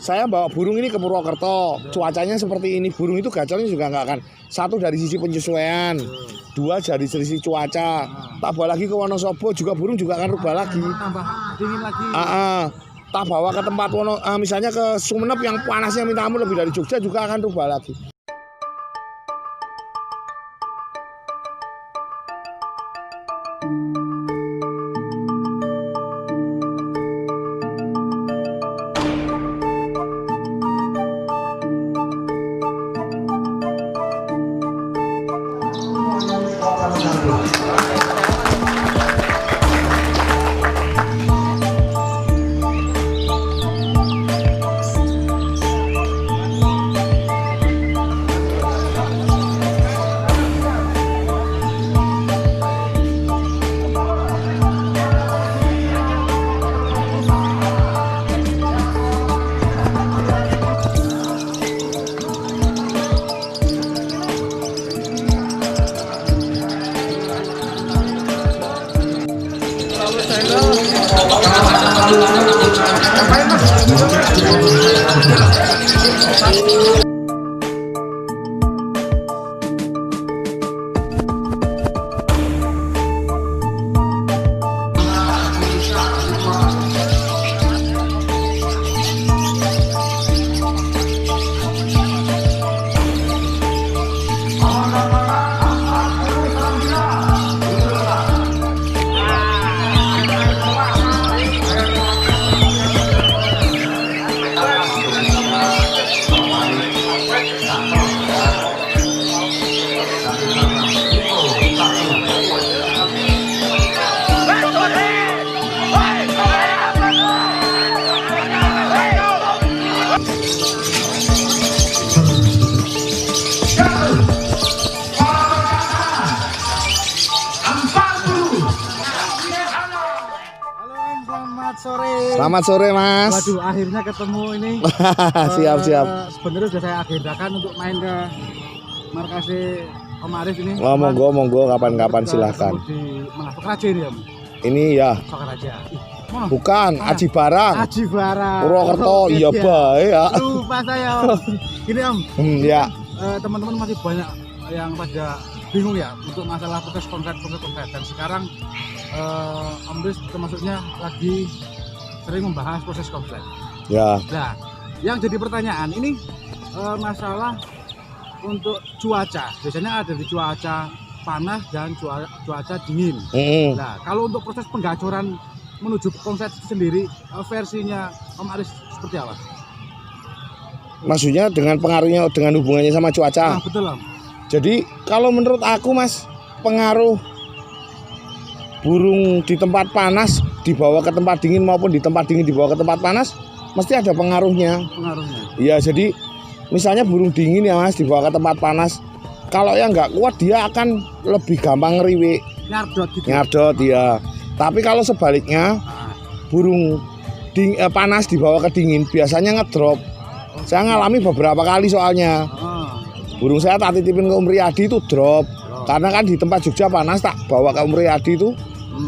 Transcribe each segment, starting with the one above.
saya bawa burung ini ke Purwokerto, cuacanya seperti ini, burung itu gacornya juga nggak akan. Satu dari sisi penyesuaian, dua dari sisi cuaca. Tak bawa lagi ke Wonosobo juga burung juga akan rubah lagi. Tambah dingin lagi. Tak bawa ke tempat misalnya ke Sumeneb yang panasnya minta ampun lebih dari Jogja juga akan rubah lagi. Selamat sore Mas. Waduh, akhirnya ketemu ini. Siap. Sebenarnya sudah saya agendakan untuk main ke markas Om Aris ini. Oh, monggo kapan-kapan silahkan. Di mana? Sokaraja ini ya? Ini ya. Sokaraja. Bukan, Aji Barang. Aji Barang. Purwokerto, iya bae ya. Lupa saya Om. Gini Om. Ya. Teman-teman masih banyak yang pada bingung ya untuk masalah proses konkret. Dan sekarang Om Aris termasuknya lagi sering membahas proses konkret. Ya. Nah, yang jadi pertanyaan ini masalah untuk cuaca. Biasanya ada di cuaca panas dan cuaca dingin. Nah, kalau untuk proses penggacoran menuju konsep sendiri, versinya Om Aris seperti apa? Maksudnya dengan pengaruhnya, dengan hubungannya sama cuaca? Nah, betul Om. Jadi kalau menurut aku Mas, pengaruh burung di tempat panas dibawa ke tempat dingin maupun di tempat dingin dibawa ke tempat panas mesti ada pengaruhnya. Iya, jadi misalnya burung dingin ya Mas dibawa ke tempat panas, kalau yang nggak kuat dia akan lebih gampang ngeriwik, nyardot ya. Tapi kalau sebaliknya burung panas dibawa ke dingin biasanya ngedrop. Saya ngalami beberapa kali soalnya. Burung saya tak titipin ke Om Riyadi itu drop. Karena kan di tempat Jogja panas, tak bawa ke Om Riyadi itu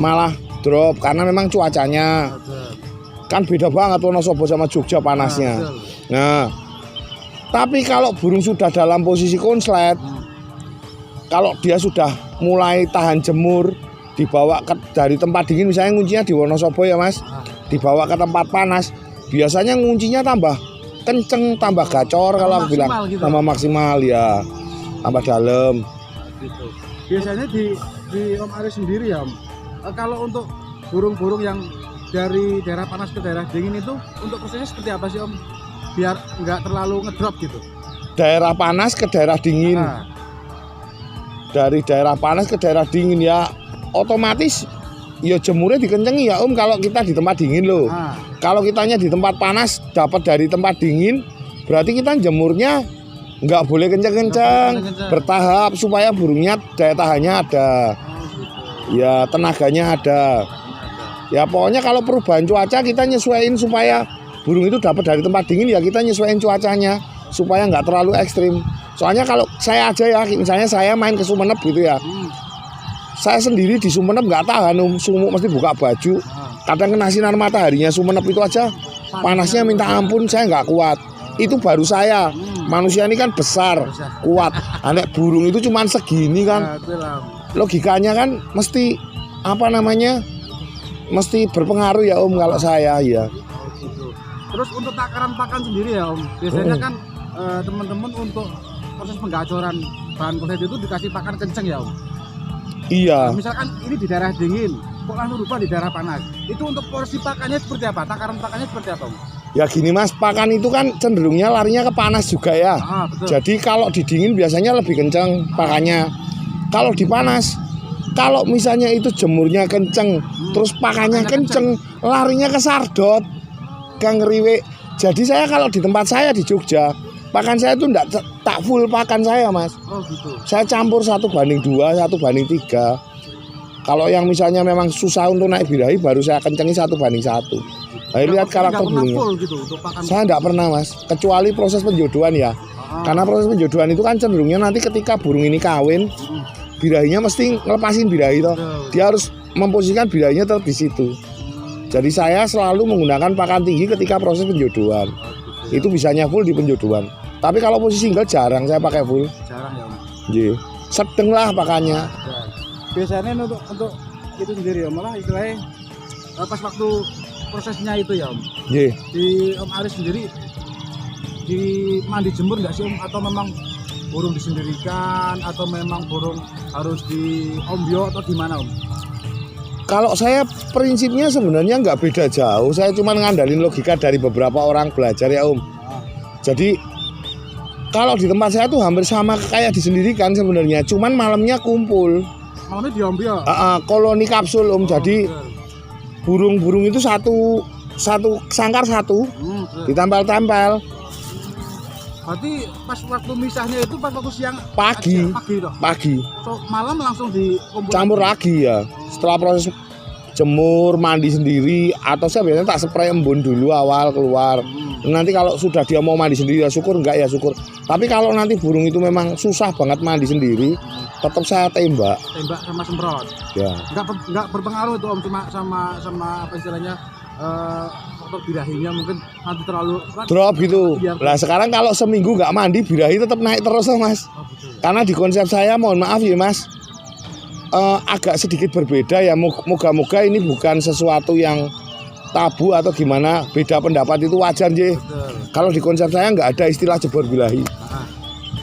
malah drop karena memang cuacanya kan beda banget Wonosobo sama Jogja panasnya. Nah, tapi kalau burung sudah dalam posisi konslet, kalau dia sudah mulai tahan jemur, dibawa dari tempat dingin, misalnya nguncinya di Wonosobo ya Mas, dibawa ke tempat panas, biasanya nguncinya tambah kenceng, tambah gacor, kalau aku bilang gitu. Tambah maksimal ya, tambah dalam gitu. Biasanya di Om Aris sendiri ya Om, kalau untuk burung-burung yang dari daerah panas ke daerah dingin itu untuk prosesnya seperti apa sih Om? Biar nggak terlalu ngedrop gitu. Daerah panas ke daerah dingin. Dari daerah panas ke daerah dingin ya otomatis ya jemurnya dikencengi ya Om kalau kita di tempat dingin loh. Kalau kitanya di tempat panas dapat dari tempat dingin, berarti kita jemurnya nggak boleh kenceng-kenceng, bertahap supaya burungnya daya tahannya ada. Ya tenaganya ada. Ya pokoknya kalau perubahan cuaca kita nyesuaiin supaya burung itu dapat dari tempat dingin, ya kita nyesuaiin cuacanya supaya nggak terlalu ekstrim. Soalnya kalau saya aja ya, misalnya saya main ke Sumeneb gitu ya, saya sendiri di Sumeneb nggak tahan sumuk mesti buka baju. Kadang kena sinar mataharinya Sumeneb itu aja panasnya minta ampun, saya nggak kuat. Itu baru saya. Manusia ini kan besar, kuat. Anak burung itu cuman segini kan. Logikanya kan mesti apa namanya? Mesti berpengaruh ya Om kalau saya ya. Gitu. Terus untuk takaran pakan sendiri ya Om. Biasanya kan teman-teman untuk proses penggacoran bahan proses itu dikasih pakan kenceng ya Om. Iya. Nah, misalkan ini di daerah dingin, kok langsung rubah di daerah panas. Itu untuk porsi pakannya seperti apa? Takaran pakannya seperti apa Om? Ya gini Mas, pakan itu kan cenderungnya larinya ke panas juga ya. Betul. Jadi kalau di dingin biasanya lebih kencang pakannya. Kalau di panas, kalau misalnya itu jemurnya kenceng, terus pakannya kenceng, larinya ke sardot, ke ngeriwek. Jadi saya kalau di tempat saya di Jogja, pakan saya itu enggak tak full pakan saya Mas. Oh gitu. Saya campur 1:2, 1:3. Kalau yang misalnya memang susah untuk naik birahi, baru saya kencengi 1:1. Ayo lihat karakter burungnya. Gitu, saya enggak pernah Mas, kecuali proses penjodohan ya. Karena proses penjodohan itu kan cenderungnya nanti ketika burung ini kawin, birahinya mesti ngelepasin birahi toh. Dia harus memposisikan birahinya tetap di situ. Jadi saya selalu menggunakan pakan tinggi ketika proses penjodohan. Itu bisanya full di penjodohan. Tapi kalau posisi single jarang saya pakai full. Jarang ya Om. Iya. Sedeng lah pakannya. Biasanya untuk itu sendiri ya, malah istilahnya pas waktu prosesnya itu ya Om. Iya. Di Om Aris sendiri di mandi jemur nggak sih Om, atau memang burung disendirikan, atau memang burung harus di ombyo atau gimana Om? Kalau saya prinsipnya sebenarnya nggak beda jauh. Saya cuma ngandalin logika dari beberapa orang belajar ya Om. Jadi kalau di tempat saya tuh hampir sama kayak disendirikan sebenarnya. Cuman malamnya kumpul. Malamnya di ombyo? Koloni kapsul Om. Jadi burung-burung itu satu sangkar satu, ditempel-tempel. Berarti pas waktu misahnya itu pas waktu siang? Pagi. Pagi. So, malam langsung dikumpul? Campur lagi ya. Setelah proses jemur, mandi sendiri, atau saya biasanya tak spray embun dulu awal keluar. Nanti kalau sudah dia mau mandi sendiri ya syukur, enggak ya syukur. Tapi kalau nanti burung itu memang susah banget mandi sendiri, tetap saya tembak. Tembak sama semprot. Ya. Enggak berpengaruh itu Om, cuma sama apa istilahnya faktor birahinya mungkin nanti terlalu drop gitu. Lah sekarang kalau seminggu nggak mandi birahi tetap naik terus Mas. Karena di konsep saya mohon maaf ya Mas, agak sedikit berbeda ya. Moga-moga ini bukan sesuatu yang tabu atau gimana, beda pendapat itu wajar je. Kalau di konsep saya nggak ada istilah jebor birahi.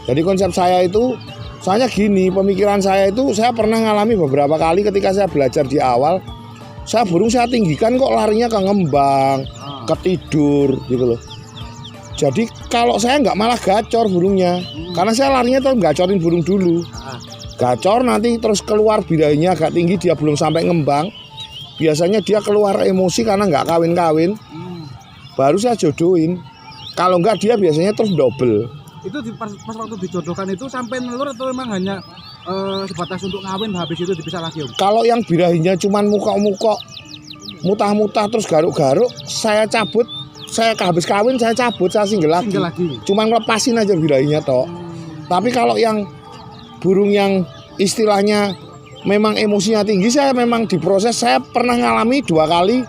Jadi konsep saya itu, soalnya gini, pemikiran saya itu saya pernah ngalami beberapa kali ketika saya belajar di awal. Saya burung saya tinggikan kok larinya ke ngembang, ke tidur gitu loh. Jadi kalau saya nggak malah gacor burungnya, karena saya larinya tuh gacorin burung dulu. Gacor nanti terus keluar birahinya agak tinggi, dia belum sampai ngembang. Biasanya dia keluar emosi karena nggak kawin-kawin. Baru saya jodohin. Kalau nggak dia biasanya terus double. Itu pas waktu dijodohkan itu sampai nelur atau memang hanya sebatas untuk ngawin habis itu dipisah lagi Om? Kalau yang birahinya cuman muka-muka, mutah-mutah terus garuk-garuk, saya cabut. Saya habis kawin saya cabut, saya single lagi. Cuman ngelepasin aja birahinya toh. Tapi kalau yang burung yang istilahnya memang emosinya tinggi, saya memang diproses. Saya pernah ngalami 2 kali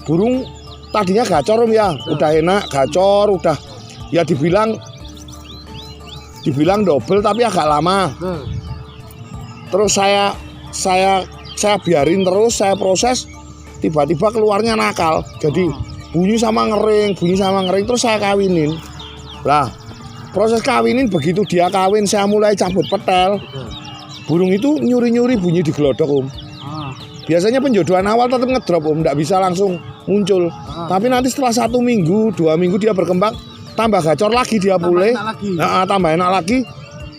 burung tadinya gacor Om ya, udah enak gacor, udah ya dibilang double tapi agak lama. Terus saya biarin terus, saya proses, tiba-tiba keluarnya nakal. Jadi bunyi sama ngering, terus saya kawinin. Lah, proses kawinin begitu dia kawin, saya mulai cabut petel. Burung itu nyuri-nyuri bunyi di gelodok Om. Biasanya penjodohan awal tetap ngedrop Om, nggak bisa langsung muncul. Tapi nanti setelah 1 minggu, 2 minggu dia berkembang, tambah gacor lagi dia pulih. Tambah enak lagi.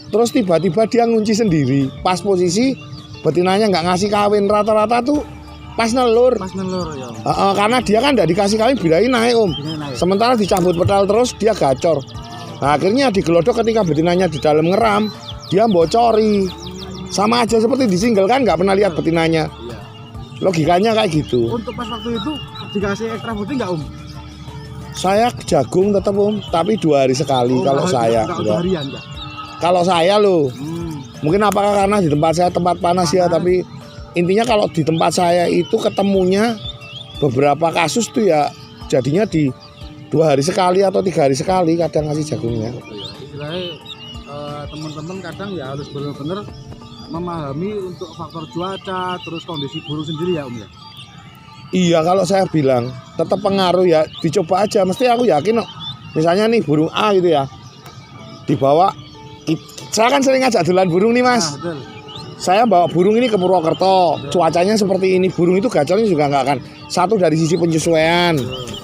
Terus tiba-tiba dia ngunci sendiri. Pas posisi betinanya nggak ngasih kawin, rata-rata tuh pas nelur ya Om. Karena dia kan nggak dikasih kawin, birahi naik Om. Sementara dicabut pedal terus dia gacor. Nah, akhirnya digelodok ketika betinanya di dalam ngeram, dia bocori. Sama aja seperti di single kan nggak pernah lihat betinanya. Logikanya kayak gitu. Untuk pas waktu itu dikasih ekstra putih nggak Om? Saya jagung tetap Om, tapi 2 hari sekali kalau saya. Kalau saya loh, mungkin apakah karena di tempat saya tempat panas ya, tapi intinya kalau di tempat saya itu ketemunya beberapa kasus tuh ya jadinya di 2 hari sekali atau 3 hari sekali kadang ngasih jagungnya. Istilahnya teman-teman kadang ya harus benar-benar memahami untuk faktor cuaca terus kondisi burung sendiri ya Om ya. Iya, kalau saya bilang tetap pengaruh ya, dicoba aja. Mesti aku yakin kok. Misalnya nih burung A gitu ya, dibawa. Saya kan sering ngajak dolan burung nih Mas. Betul. Saya bawa burung ini ke Purwokerto, cuacanya seperti ini, burung itu gacornya juga nggak akan. 1 dari sisi penyesuaian,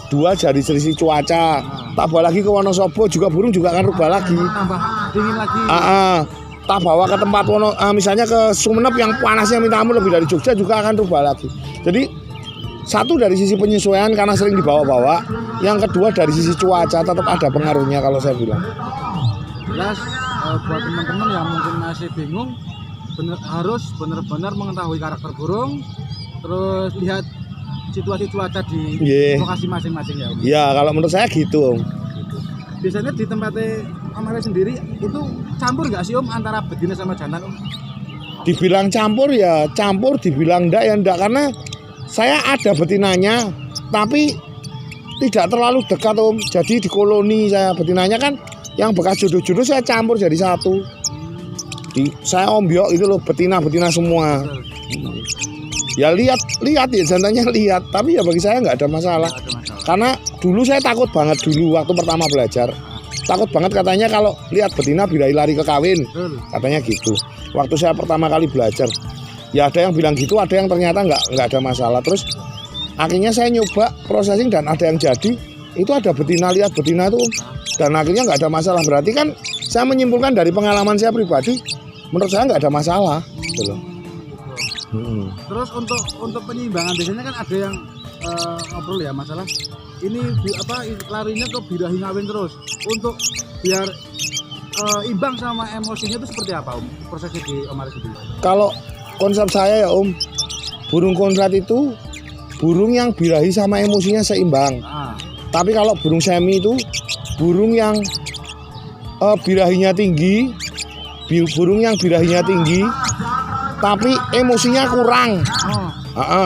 2 dari sisi cuaca. Tak bawa lagi ke Wonosobo juga burung juga akan rubah lagi. Tambah dingin lagi. Tak bawa ke tempat misalnya ke Sumenep yang panasnya minta ampun lebih dari Jogja juga akan rubah lagi. Jadi 1 dari sisi penyesuaian karena sering dibawa-bawa, yang kedua dari sisi cuaca tetap ada pengaruhnya kalau saya bilang. Jelas buat teman-teman yang mungkin masih bingung, harus benar-benar mengetahui karakter burung, terus lihat situasi cuaca di lokasi masing-masing ya Om. Ya kalau menurut saya gitu Om. Biasanya di tempatnya Om Aris sendiri itu campur nggak sih Om antara betina sama jantan Om? Dibilang campur ya campur, dibilang enggak ya enggak, karena saya ada betinanya tapi tidak terlalu dekat Om. Jadi di koloni saya betinanya kan yang bekas jodoh-jodoh saya campur jadi satu. Saya ombyok itu loh, betina semua. Ya lihat ya jantannya lihat, tapi ya bagi saya nggak ada masalah. Karena dulu saya takut banget dulu waktu pertama belajar. Takut banget katanya kalau lihat betina birahi lari ke kawin. Katanya gitu. Waktu saya pertama kali belajar. Ya ada yang bilang gitu, ada yang ternyata nggak ada masalah. Terus akhirnya saya nyoba processing dan ada yang jadi. Itu ada betina, lihat betina itu. Dan akhirnya nggak ada masalah. Berarti kan saya menyimpulkan dari pengalaman saya pribadi, menurut saya nggak ada masalah. Gitu loh. Terus untuk penyeimbangan biasanya kan ada yang ngobrol ya masalah ini larinya ke birahi ngawin terus untuk biar imbang sama emosinya itu seperti apa Om prosesnya di Om Aris itu? Kalau konsep saya ya Om, burung konslet itu burung yang birahi sama emosinya seimbang. Tapi kalau burung semi itu burung yang birahinya tinggi, tapi emosinya kurang.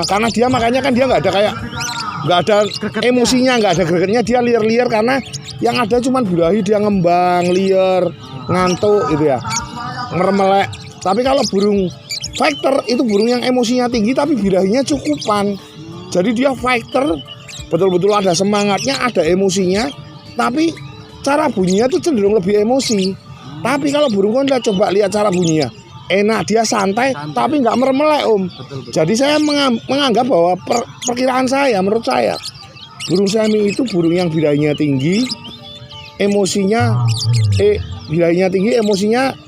Karena dia makanya kan dia nggak ada emosinya, nggak ada gregetnya, dia liar karena yang ada cuma birahi, dia ngembang liar, ngantuk gitu ya, ngeremelek. Tapi kalau burung fighter itu burung yang emosinya tinggi tapi birahinya cukupan. Jadi dia fighter, betul-betul ada semangatnya, ada emosinya, tapi cara bunyinya tuh cenderung lebih emosi. Tapi kalau burung konslet coba lihat cara bunyinya, enak, dia santai. Tapi nggak meremelek Om. Betul. Jadi saya menganggap bahwa perkiraan saya, menurut saya burung semi itu burung yang birahinya tinggi, emosinya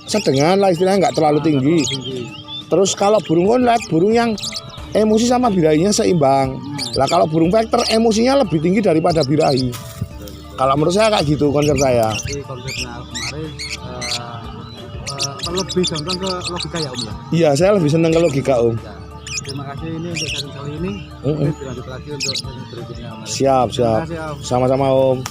sedengan lah istilahnya, nggak terlalu tinggi. Terus kalau burung konslet, burung yang emosi sama birahinya seimbang. Lah kalau burung vector emosinya lebih tinggi daripada birahi. Kalau menurut saya kayak gitu konsep saya. Jadi konsepnya kemarin lebih contoh ke logika ya Om ya? Iya, saya lebih senang ke logika Om. Terima kasih ini untuk sharing kali ini. Dilanjut lagi untuk berikutnya Om. Siap. Sama-sama Om.